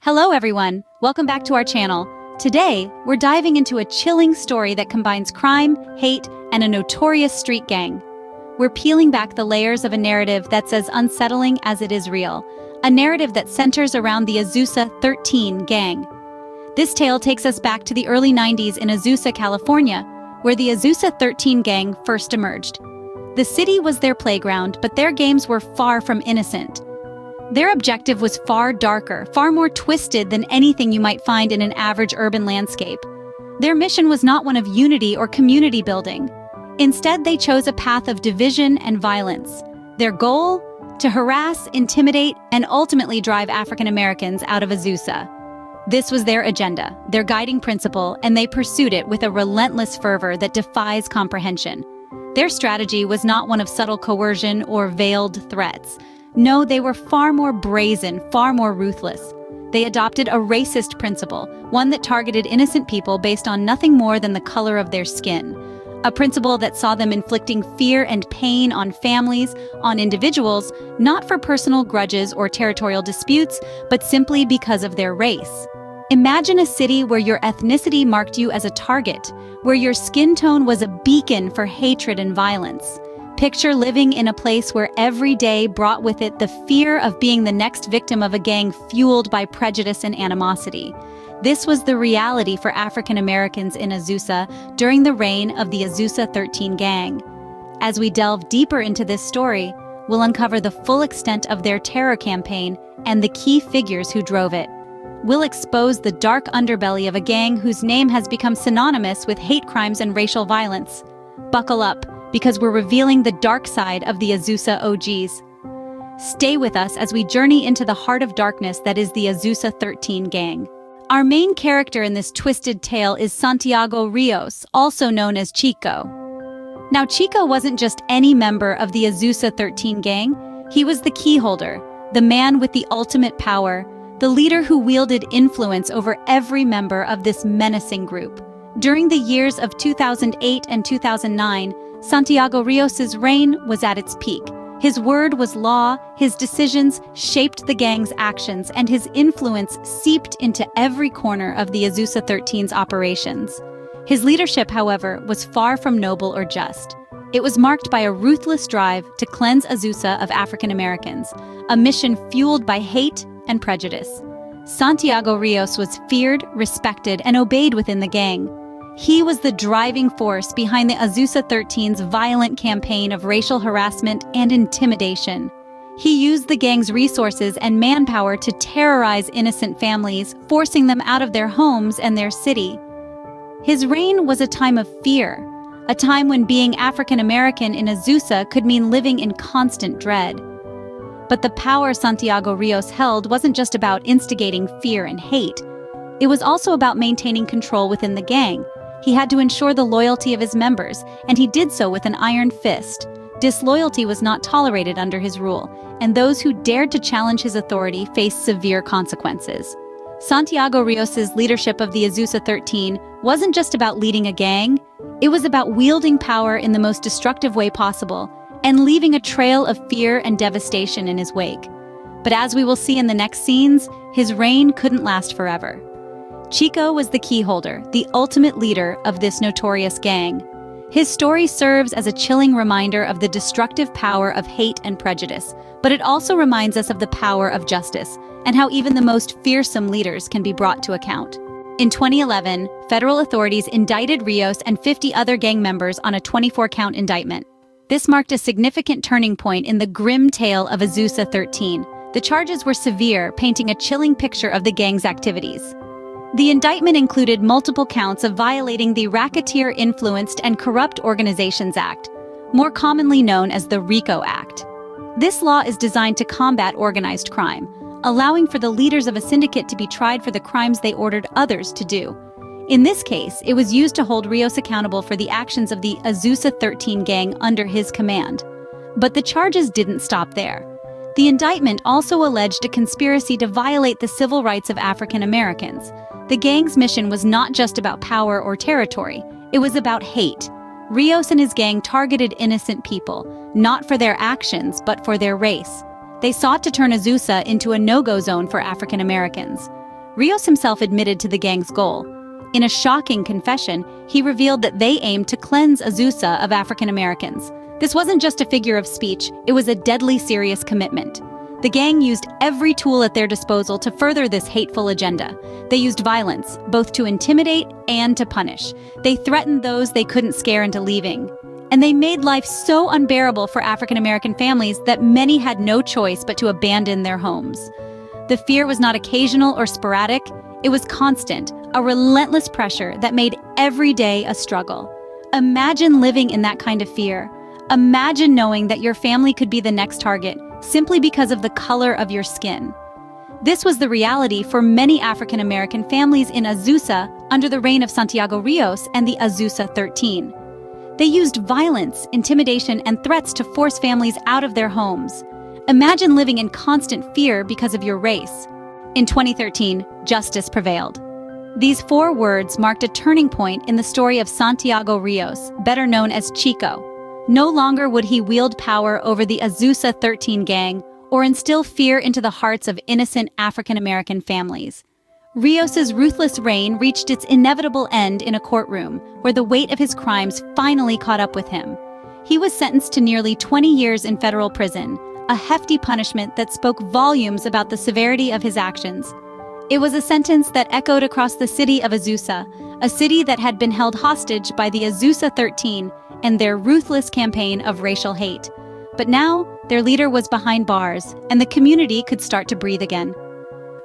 Hello everyone, welcome back to our channel. Today, we're diving into a chilling story that combines crime, hate, and a notorious street gang. We're peeling back the layers of a narrative that's as unsettling as it is real, a narrative that centers around the Azusa 13 gang. This tale takes us back to the early 90s in Azusa, California, where the Azusa 13 gang first emerged. The city was their playground, but their games were far from innocent. Their objective was far darker, far more twisted than anything you might find in an average urban landscape. Their mission was not one of unity or community building. Instead, they chose a path of division and violence. Their goal? To harass, intimidate, and ultimately drive African Americans out of Azusa. This was their agenda, their guiding principle, and they pursued it with a relentless fervor that defies comprehension. Their strategy was not one of subtle coercion or veiled threats. No, they were far more brazen, far more ruthless. They adopted a racist principle, one that targeted innocent people based on nothing more than the color of their skin. A principle that saw them inflicting fear and pain on families, on individuals, not for personal grudges or territorial disputes, but simply because of their race. Imagine a city where your ethnicity marked you as a target, where your skin tone was a beacon for hatred and violence. Picture living in a place where every day brought with it the fear of being the next victim of a gang fueled by prejudice and animosity. This was the reality for African Americans in Azusa during the reign of the Azusa 13 gang. As we delve deeper into this story, we'll uncover the full extent of their terror campaign and the key figures who drove it. We'll expose the dark underbelly of a gang whose name has become synonymous with hate crimes and racial violence. Buckle up, because we're revealing the dark side of the Azusa OGs. Stay with us as we journey into the heart of darkness that is the Azusa 13 gang. Our main character in this twisted tale is Santiago Rios, also known as Chico. Now, Chico wasn't just any member of the Azusa 13 gang. He was the key holder, the man with the ultimate power, the leader who wielded influence over every member of this menacing group. During the years of 2008 and 2009, Santiago Rios's reign was at its peak. His word was law, his decisions shaped the gang's actions, and his influence seeped into every corner of the Azusa 13's operations. His leadership, however, was far from noble or just. It was marked by a ruthless drive to cleanse Azusa of African Americans, a mission fueled by hate and prejudice. Santiago Rios was feared, respected, and obeyed within the gang. He was the driving force behind the Azusa 13's violent campaign of racial harassment and intimidation. He used the gang's resources and manpower to terrorize innocent families, forcing them out of their homes and their city. His reign was a time of fear, a time when being African American in Azusa could mean living in constant dread. But the power Santiago Rios held wasn't just about instigating fear and hate. It was also about maintaining control within the gang. He had to ensure the loyalty of his members, and he did so with an iron fist. Disloyalty was not tolerated under his rule, and those who dared to challenge his authority faced severe consequences. Santiago Rios's leadership of the Azusa 13 wasn't just about leading a gang, it was about wielding power in the most destructive way possible, and leaving a trail of fear and devastation in his wake. But as we will see in the next scenes, his reign couldn't last forever. Chico was the key holder, the ultimate leader of this notorious gang. His story serves as a chilling reminder of the destructive power of hate and prejudice, but it also reminds us of the power of justice and how even the most fearsome leaders can be brought to account. In 2011, federal authorities indicted Rios and 50 other gang members on a 24-count indictment. This marked a significant turning point in the grim tale of Azusa 13. The charges were severe, painting a chilling picture of the gang's activities. The indictment included multiple counts of violating the Racketeer Influenced and Corrupt Organizations Act, more commonly known as the RICO Act. This law is designed to combat organized crime, allowing for the leaders of a syndicate to be tried for the crimes they ordered others to do. In this case, it was used to hold Rios accountable for the actions of the Azusa 13 gang under his command. But the charges didn't stop there. The indictment also alleged a conspiracy to violate the civil rights of African Americans. The gang's mission was not just about power or territory, it was about hate. Rios and his gang targeted innocent people, not for their actions, but for their race. They sought to turn Azusa into a no-go zone for African Americans. Rios himself admitted to the gang's goal. In a shocking confession, he revealed that they aimed to cleanse Azusa of African Americans. This wasn't just a figure of speech, it was a deadly serious commitment. The gang used every tool at their disposal to further this hateful agenda. They used violence, both to intimidate and to punish. They threatened those they couldn't scare into leaving. And they made life so unbearable for African American families that many had no choice but to abandon their homes. The fear was not occasional or sporadic, it was constant, a relentless pressure that made every day a struggle. Imagine living in that kind of fear. Imagine knowing that your family could be the next target simply because of the color of your skin. This was the reality for many African American families in Azusa under the reign of Santiago Rios and the Azusa 13. They used violence, intimidation, and threats to force families out of their homes. Imagine living in constant fear because of your race. In 2013, justice prevailed. These 4 words marked a turning point in the story of Santiago Rios, better known as Chico. No longer would he wield power over the Azusa 13 gang or instill fear into the hearts of innocent African American families. Rios's ruthless reign reached its inevitable end in a courtroom, where the weight of his crimes finally caught up with him. He was sentenced to nearly 20 years in federal prison, a hefty punishment that spoke volumes about the severity of his actions. It was a sentence that echoed across the city of Azusa, a city that had been held hostage by the Azusa 13 and their ruthless campaign of racial hate. But now, their leader was behind bars, and the community could start to breathe again.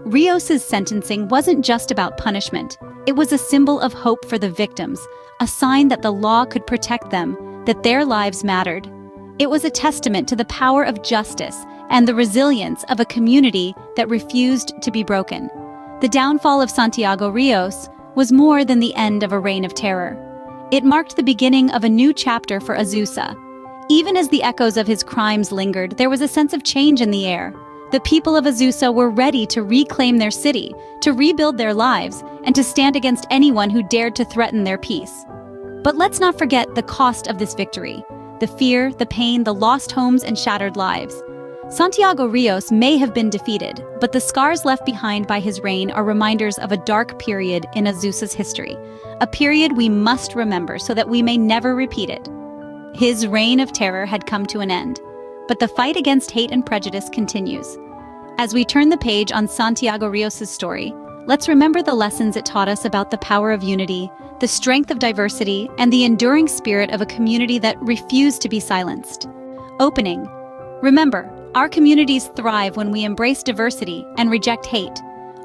Rios's sentencing wasn't just about punishment. It was a symbol of hope for the victims, a sign that the law could protect them, that their lives mattered. It was a testament to the power of justice and the resilience of a community that refused to be broken. The downfall of Santiago Rios was more than the end of a reign of terror. It marked the beginning of a new chapter for Azusa. Even as the echoes of his crimes lingered, there was a sense of change in the air. The people of Azusa were ready to reclaim their city, to rebuild their lives, and to stand against anyone who dared to threaten their peace. But let's not forget the cost of this victory: the fear, the pain, the lost homes, and shattered lives. Santiago Rios may have been defeated, but the scars left behind by his reign are reminders of a dark period in Azusa's history, a period we must remember so that we may never repeat it. His reign of terror had come to an end, but the fight against hate and prejudice continues. As we turn the page on Santiago Rios' story, let's remember the lessons it taught us about the power of unity, the strength of diversity, and the enduring spirit of a community that refused to be silenced. Opening. Remember, our communities thrive when we embrace diversity and reject hate.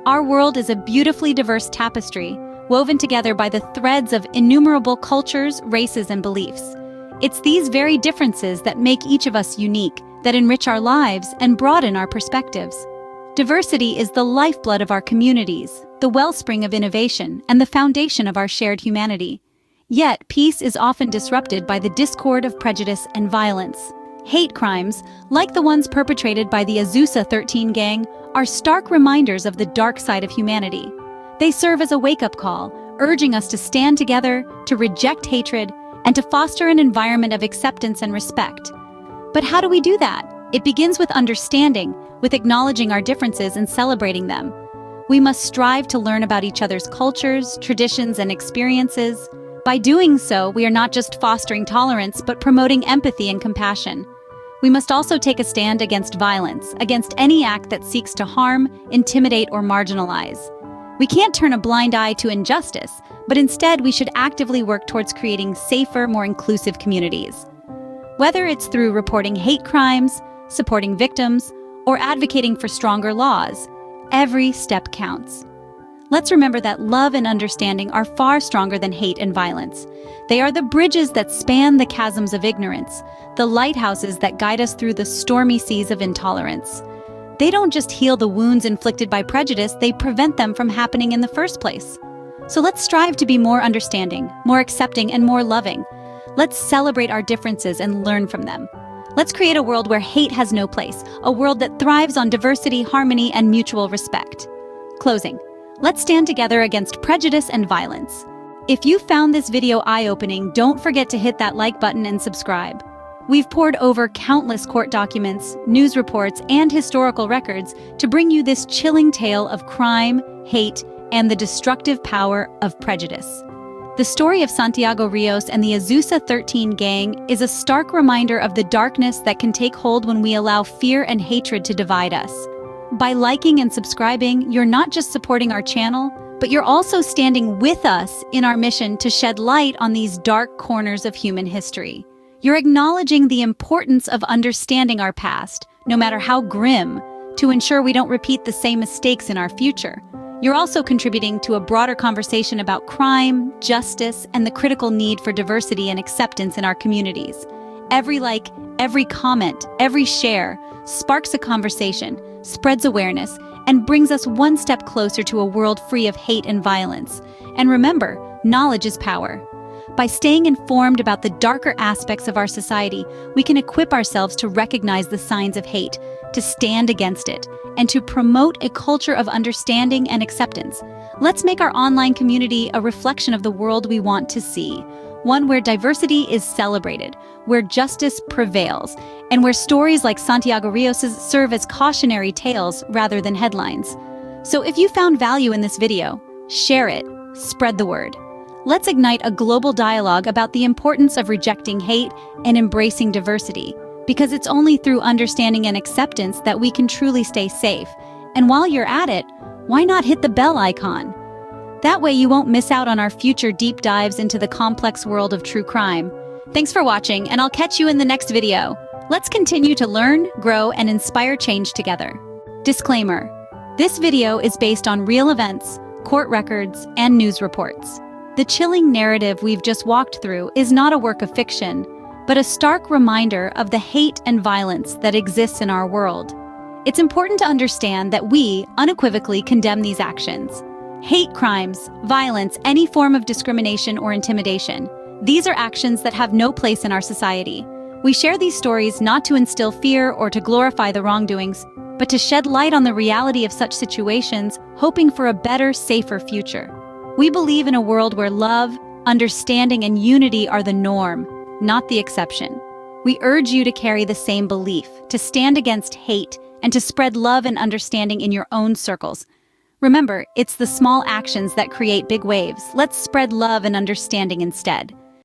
Our world is a beautifully diverse tapestry, woven together by the threads of innumerable cultures, races, and beliefs. It's these very differences that make each of us unique, that enrich our lives and broaden our perspectives. Diversity is the lifeblood of our communities, the wellspring of innovation, and the foundation of our shared humanity. Yet, peace is often disrupted by the discord of prejudice and violence. Hate crimes, like the ones perpetrated by the Azusa 13 gang, are stark reminders of the dark side of humanity. They serve as a wake-up call, urging us to stand together, to reject hatred, and to foster an environment of acceptance and respect. But how do we do that? It begins with understanding, with acknowledging our differences and celebrating them. We must strive to learn about each other's cultures, traditions, and experiences. By doing so, we are not just fostering tolerance, but promoting empathy and compassion. We must also take a stand against violence, against any act that seeks to harm, intimidate, or marginalize. We can't turn a blind eye to injustice, but instead we should actively work towards creating safer, more inclusive communities. Whether it's through reporting hate crimes, supporting victims, or advocating for stronger laws, every step counts. Let's remember that love and understanding are far stronger than hate and violence. They are the bridges that span the chasms of ignorance, the lighthouses that guide us through the stormy seas of intolerance. They don't just heal the wounds inflicted by prejudice, they prevent them from happening in the first place. So let's strive to be more understanding, more accepting, and more loving. Let's celebrate our differences and learn from them. Let's create a world where hate has no place, a world that thrives on diversity, harmony, and mutual respect. Closing. Let's stand together against prejudice and violence. If you found this video eye-opening, don't forget to hit that like button and subscribe. We've poured over countless court documents, news reports, and historical records to bring you this chilling tale of crime, hate, and the destructive power of prejudice. The story of Santiago Rios and the Azusa 13 gang is a stark reminder of the darkness that can take hold when we allow fear and hatred to divide us. By liking and subscribing, you're not just supporting our channel, but you're also standing with us in our mission to shed light on these dark corners of human history. You're acknowledging the importance of understanding our past, no matter how grim, to ensure we don't repeat the same mistakes in our future. You're also contributing to a broader conversation about crime, justice, and the critical need for diversity and acceptance in our communities. Every like, every comment, every share sparks a conversation, spreads awareness, and brings us one step closer to a world free of hate and violence. And remember, knowledge is power. By staying informed about the darker aspects of our society, we can equip ourselves to recognize the signs of hate, to stand against it, and to promote a culture of understanding and acceptance. Let's make our online community a reflection of the world we want to see, one where diversity is celebrated, where justice prevails, and where stories like Santiago Rios's serve as cautionary tales rather than headlines. So if you found value in this video, share it, spread the word. Let's ignite a global dialogue about the importance of rejecting hate and embracing diversity, because it's only through understanding and acceptance that we can truly stay safe. And while you're at it, why not hit the bell icon? That way you won't miss out on our future deep dives into the complex world of true crime. Thanks for watching, and I'll catch you in the next video. Let's continue to learn, grow, and inspire change together. Disclaimer: this video is based on real events, court records, and news reports. The chilling narrative we've just walked through is not a work of fiction, but a stark reminder of the hate and violence that exists in our world. It's important to understand that we unequivocally condemn these actions. Hate crimes, violence, any form of discrimination or intimidation. These are actions that have no place in our society. We share these stories not to instill fear or to glorify the wrongdoings, but to shed light on the reality of such situations, hoping for a better, safer future. We believe in a world where love, understanding, and unity are the norm, not the exception. We urge you to carry the same belief, to stand against hate, and to spread love and understanding in your own circles. Remember, it's the small actions that create big waves. Let's spread love and understanding instead.